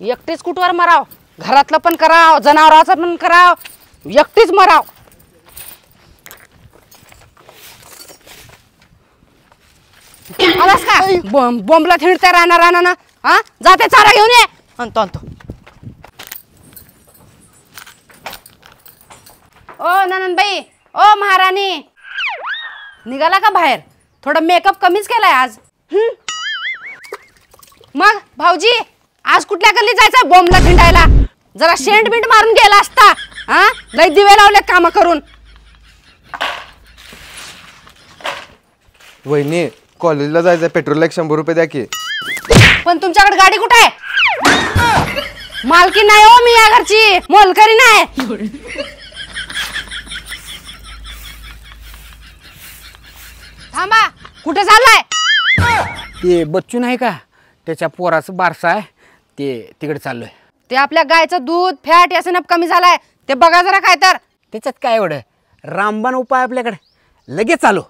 एकटीच कुठवर मराव, घरातलं पण कराव, जनावराचं पण कराव, एकटीच मराव. आलास का बोंबला थिंडते राहणार ना. हा जाते चारा घेऊन ये. आणतो आणतो. ओ ननंदबाई, ओ महाराणी, निघाला का बाहेर? थोडा मेकअप कमीच केलाय आज. मग भाऊजी आज कुठल्या गल्लीत जायचं बोंबला थिंडायला? जरा शेंट बिंट मारून गेला असता. हा लय दिवे लावले काम करून. वहिनी कॉलेजला जायचं, पेट्रोलला 100 रुपये द्या की. पण तुमच्याकडे गाडी कुठे आहे? मालकी नाही हो मी या घरची, मोलकरी नाही. थांबा, कुठे चाललाय? ते बच्चू नाही का, त्याच्या पोराचं बारसा आहे, ते तिकडे चाललोय. ते आपल्या गायचं दूध फॅट याचं कमी झालाय, ते बघा जरा काय तर. त्याच्यात काय एवढं, रामबाण उपाय आपल्याकडे, लगेच चालू.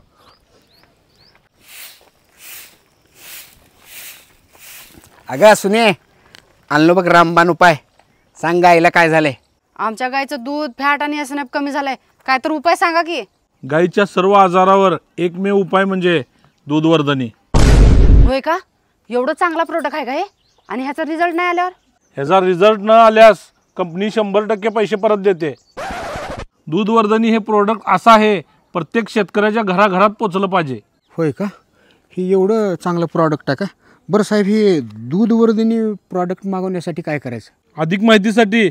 अगं सुने, आणलो बघ रामबाण उपाय. सांग गायला काय झालंय? आमच्या गायचं दूध फॅट आणि याचं कमी झालंय, काय तर उपाय सांगा की. गायीच्या सर्व आजारावर एकमेव उपाय म्हणजे दूधवर्धनी. होय का? एवढं चांगला प्रोडक्ट आहे का हे? आणि ह्याचा रिझल्ट नाही आल्यावर? ह्याचा रिझल्ट न आल्यास कंपनी 100% पैसे परत देते. दूधवर्धनी हे प्रोडक्ट असं आहे, प्रत्येक शेतकऱ्याच्या घराघरात पोचलं पाहिजे. होय का? हे एवढं चांगलं प्रॉडक्ट आहे का? बरं साहेब, हे दूधवर्धनी प्रॉडक्ट मागवण्यासाठी काय करायचं? अधिक माहितीसाठी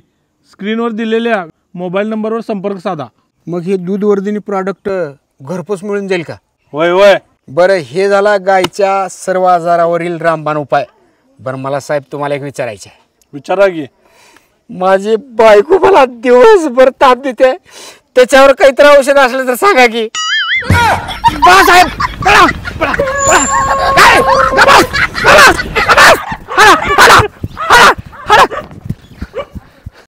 स्क्रीनवर दिलेल्या मोबाईल नंबरवर संपर्क साधा. मग हे दूधवर्धनी प्रॉडक्ट घरपोच मिळून जाईल का? होय होय. बरं, हे झाला गायच्या सर्व आजारावरील रामबाण उपाय. बरं मला साहेब तुम्हाला एक विचारायचं आहे. विचारा की. माझी बायको मला दिवसभर ताप देते, त्याच्यावर काहीतरी औषध असलं तर सांगा की. साहेब